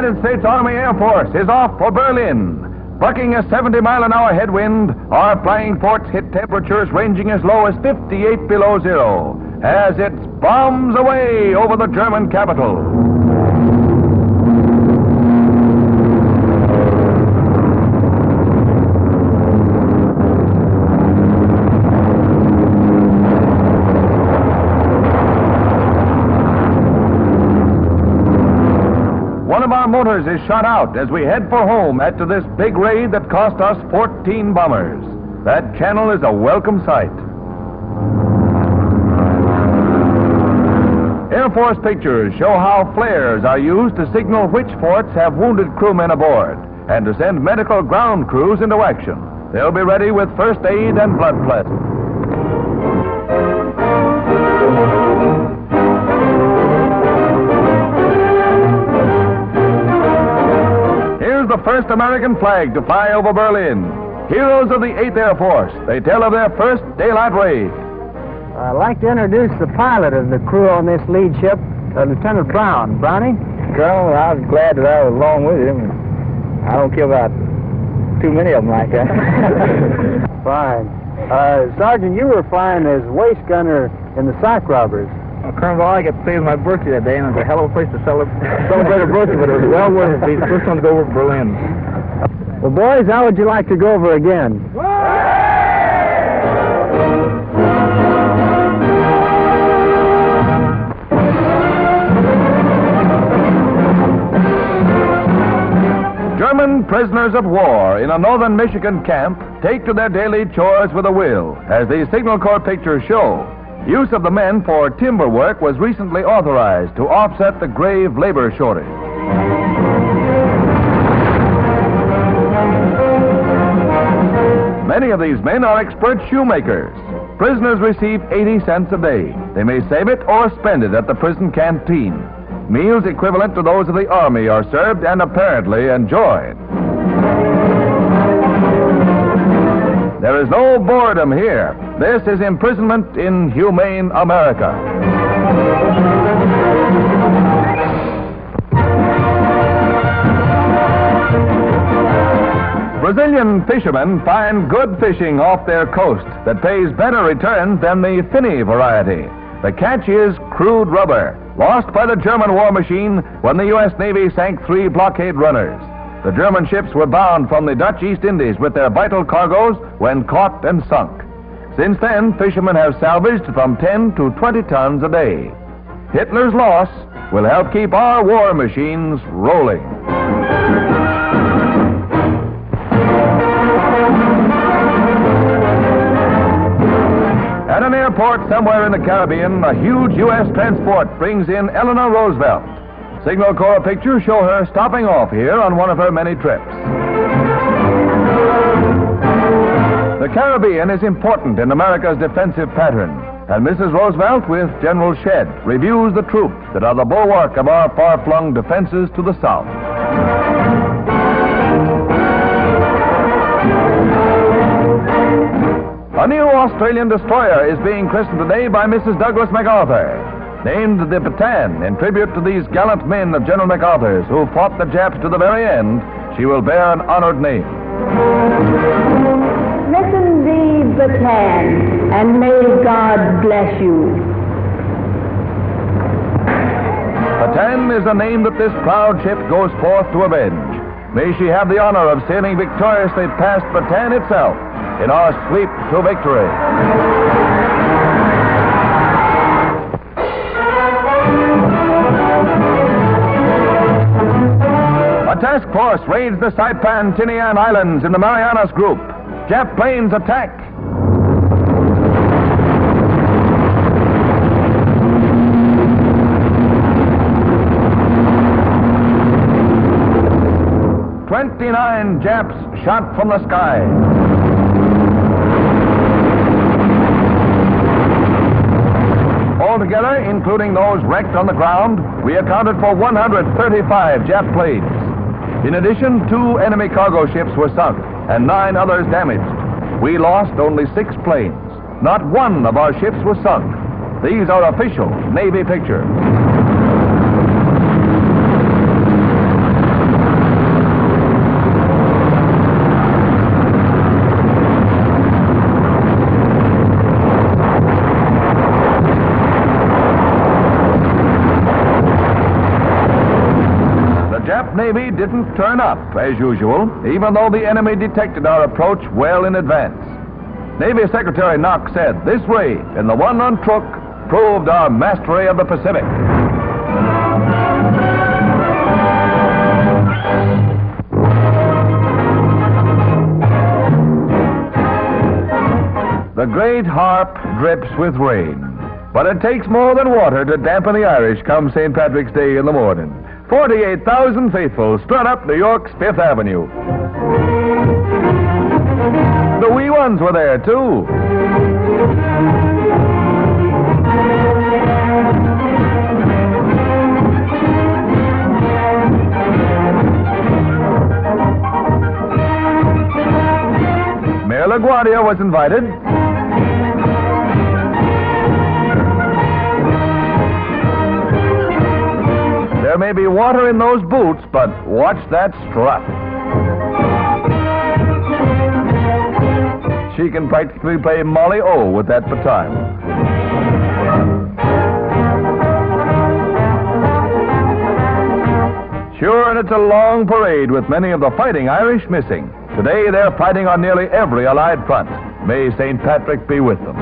United States Army Air Force is off for Berlin. Bucking a 70-mile-an-hour headwind, our flying forts hit temperatures ranging as low as 58 below zero as it bombs away over the German capital. One of our motors is shot out as we head for home after this big raid that cost us 14 bombers. That channel is a welcome sight. Air Force pictures show how flares are used to signal which forts have wounded crewmen aboard and to send medical ground crews into action. They'll be ready with first aid and blood plasma. The first American flag to fly over Berlin. Heroes of the 8th Air Force. They tell of their first daylight raid. I'd like to introduce the pilot of the crew on this lead ship, Lieutenant Brown. Brownie? Colonel, I was glad that I was along with him. I don't care about too many of them like that. Fine. Sergeant, you were flying as waist gunner in the sock robbers. Well, Colonel, all I got to say was my birthday that day, and it was a hell of a place to celebrate a birthday, but it was well worth it. Be the first one to go over to Berlin. Well, boys, how would you like to go over again? German prisoners of war in a northern Michigan camp take to their daily chores with a will, as the Signal Corps pictures show. Use of the men for timber work was recently authorized to offset the grave labor shortage. Many of these men are expert shoemakers. Prisoners receive 80 cents a day. They may save it or spend it at the prison canteen. Meals equivalent to those of the Army are served and apparently enjoyed. There is no boredom here. This is imprisonment in humane America. Brazilian fishermen find good fishing off their coast that pays better returns than the finny variety. The catch is crude rubber, lost by the German war machine when the U.S. Navy sank 3 blockade runners. The German ships were bound from the Dutch East Indies with their vital cargoes when caught and sunk. Since then, fishermen have salvaged from 10 to 20 tons a day. Hitler's loss will help keep our war machines rolling. At an airport somewhere in the Caribbean, a huge U.S. transport brings in Eleanor Roosevelt. Signal Corps pictures show her stopping off here on one of her many trips. The Caribbean is important in America's defensive pattern, and Mrs. Roosevelt, with General Shedd, reviews the troops that are the bulwark of our far-flung defenses to the south. A new Australian destroyer is being christened today by Mrs. Douglas MacArthur. Named the Bataan in tribute to these gallant men of General MacArthur's who fought the Japs to the very end, she will bear an honored name. Listen thee, Bataan, and may God bless you. Bataan is the name that this proud ship goes forth to avenge. May she have the honor of sailing victoriously past Bataan itself in our sweep to victory. A task force raids the Saipan-Tinian Islands in the Marianas Group. Jap planes attack. "29 Japs shot from the sky." Altogether, including those wrecked on the ground, we accounted for 135 Jap planes. In addition, 2 enemy cargo ships were sunk and 9 others damaged. We lost only 6 planes. Not one of our ships was sunk. These are official Navy pictures. Navy didn't turn up, as usual, even though the enemy detected our approach well in advance. Navy Secretary Knox said this raid in the one on Truk proved our mastery of the Pacific. The great harp drips with rain, but it takes more than water to dampen the Irish come St. Patrick's Day in the morning. 48,000 faithful strut up New York's Fifth Avenue. The wee ones were there, too. Mayor LaGuardia was invited. There may be water in those boots, but watch that strut. She can practically play Molly O with that baton. Sure, and it's a long parade with many of the fighting Irish missing. Today they're fighting on nearly every Allied front. May St. Patrick be with them.